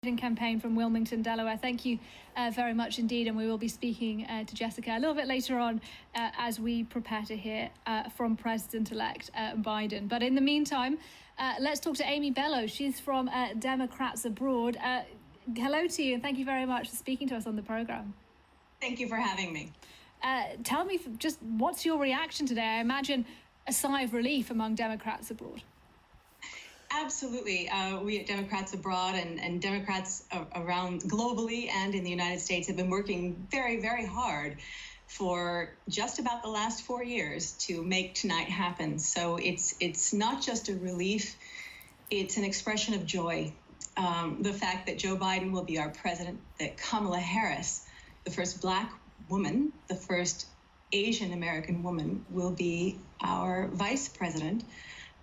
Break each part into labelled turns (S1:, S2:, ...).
S1: Campaign from Wilmington, Delaware. Thank you very much indeed, and we will be speaking to Jessica a little bit later on as we prepare to hear from President-elect Biden. But in the meantime, let's talk to Amy Bello. She's from Democrats Abroad. Hello to you, and thank you very much for speaking to us on the program.
S2: Thank you for having me.
S1: Tell me just what's your reaction today? I imagine a sigh of relief among Democrats abroad.
S2: Absolutely. We at Democrats Abroad and Democrats around globally and in the United States have been working very, very hard for just about the last 4 years to make tonight happen. So it's not just a relief, it's an expression of joy. The fact that Joe Biden will be our president, that Kamala Harris, the first Black woman, the first Asian American woman, will be our vice president.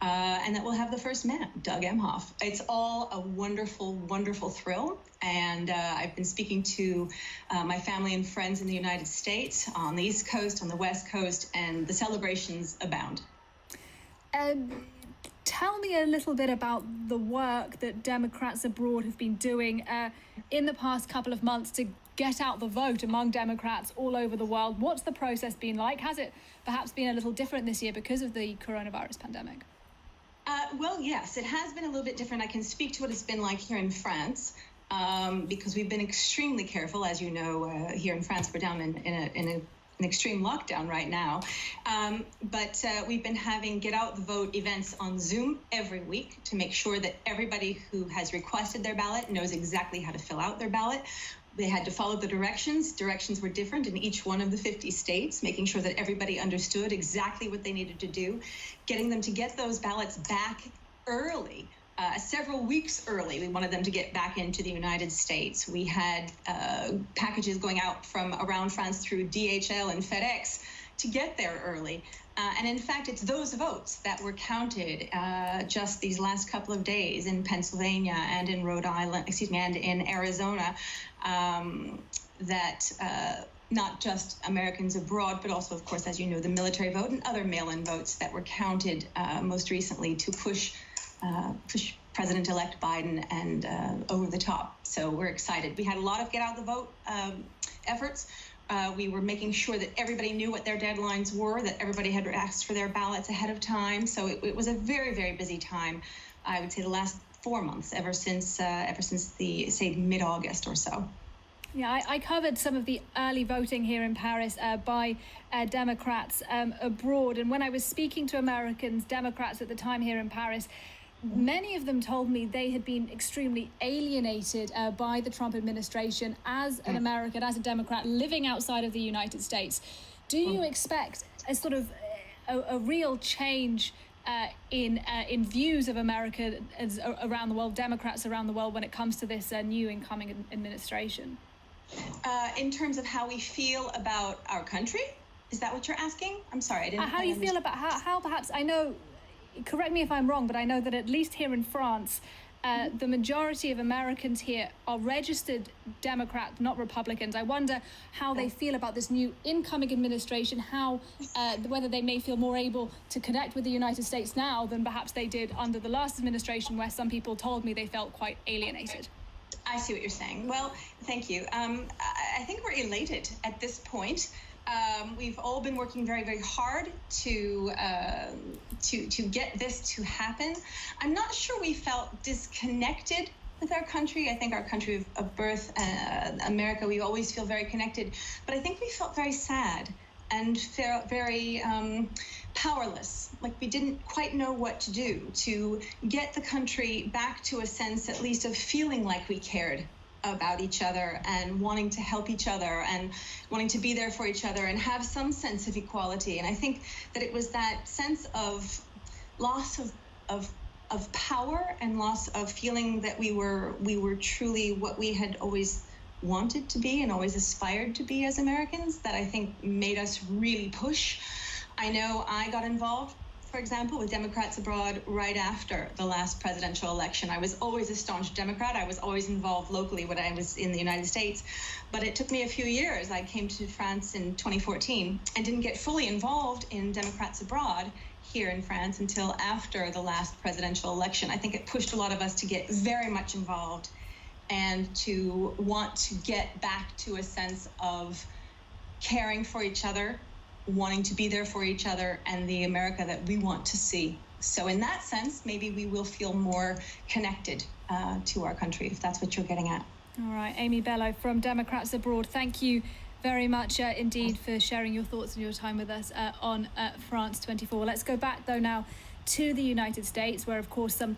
S2: And that we'll have the first man, Doug Emhoff. It's all a wonderful, wonderful thrill. And I've been speaking to my family and friends in the United States, on the East Coast, on the West Coast, and the celebrations abound.
S1: Tell me a little bit about the work that Democrats Abroad have been doing in the past couple of months to get out the vote among Democrats all over the world. What's the process been like? Has it perhaps been a little different this year because of the coronavirus pandemic?
S2: Well, yes, it has been a little bit different. I can speak to what it's been like here in France, because we've been extremely careful. As you know, here in France, we're down in an extreme lockdown right now. But we've been having Get Out the Vote events on Zoom every week to make sure that everybody who has requested their ballot knows exactly how to fill out their ballot. They had to follow the directions. Directions were different in each one of the 50 states, making sure that everybody understood exactly what they needed to do, getting them to get those ballots back early, several weeks early. We wanted them to get back into the United States. We had packages going out from around France through DHL and FedEx to get there early. And in fact, it's those votes that were counted just these last couple of days in Pennsylvania and in Rhode Island, and in Arizona, that not just Americans abroad, but also, of course, as you know, the military vote and other mail-in votes that were counted most recently to push President-elect Biden and over the top. So we're excited. We had a lot of get out the vote efforts. We were making sure that everybody knew what their deadlines were, that everybody had asked for their ballots ahead of time. So it was a very, very busy time. I would say the last 4 months, ever since the, say, mid-August or so.
S1: Yeah, I covered some of the early voting here in Paris by Democrats abroad. And when I was speaking to Americans, Democrats at the time here in Paris, many of them told me they had been extremely alienated by the Trump administration as an American, as a Democrat living outside of the United States. Do you expect a sort of a real change in views of America around the world, Democrats around the world, when it comes to this new incoming administration?
S2: In terms of how we feel about our country? Is that what you're asking? I'm sorry, I didn't.
S1: How you feel about how perhaps, I know, correct me if I'm wrong, but I know that at least here in France, the majority of Americans here are registered Democrats, not Republicans. I wonder how they feel about this new incoming administration, how whether they may feel more able to connect with the United States now than perhaps they did under the last administration, where some people told me they felt quite alienated.
S2: I see what you're saying. Well, thank you. I think we're elated at this point. We've all been working very, very hard to get this to happen. I'm not sure we felt disconnected with our country. I think our country of birth, America, we always feel very connected. But I think we felt very sad and felt very powerless, like we didn't quite know what to do to get the country back to a sense, at least, of feeling like we cared about each other and wanting to help each other and wanting to be there for each other and have some sense of equality. And I think that it was that sense of loss of power and loss of feeling that we were truly what we had always wanted to be and always aspired to be as Americans that I think made us really push. I know I got involved, for example, with Democrats Abroad right after the last presidential election. I was always a staunch Democrat. I was always involved locally when I was in the United States. But it took me a few years. I came to France in 2014 and didn't get fully involved in Democrats Abroad here in France until after the last presidential election. I think it pushed a lot of us to get very much involved and to want to get back to a sense of caring for each other, wanting to be there for each other, and the America that we want to see. So in that sense, maybe we will feel more connected to our country, if that's what you're getting at.
S1: All right, Amy Bello from Democrats Abroad, thank you very much indeed for sharing your thoughts and your time with us on France 24. Let's go back though now to the United States, where of course some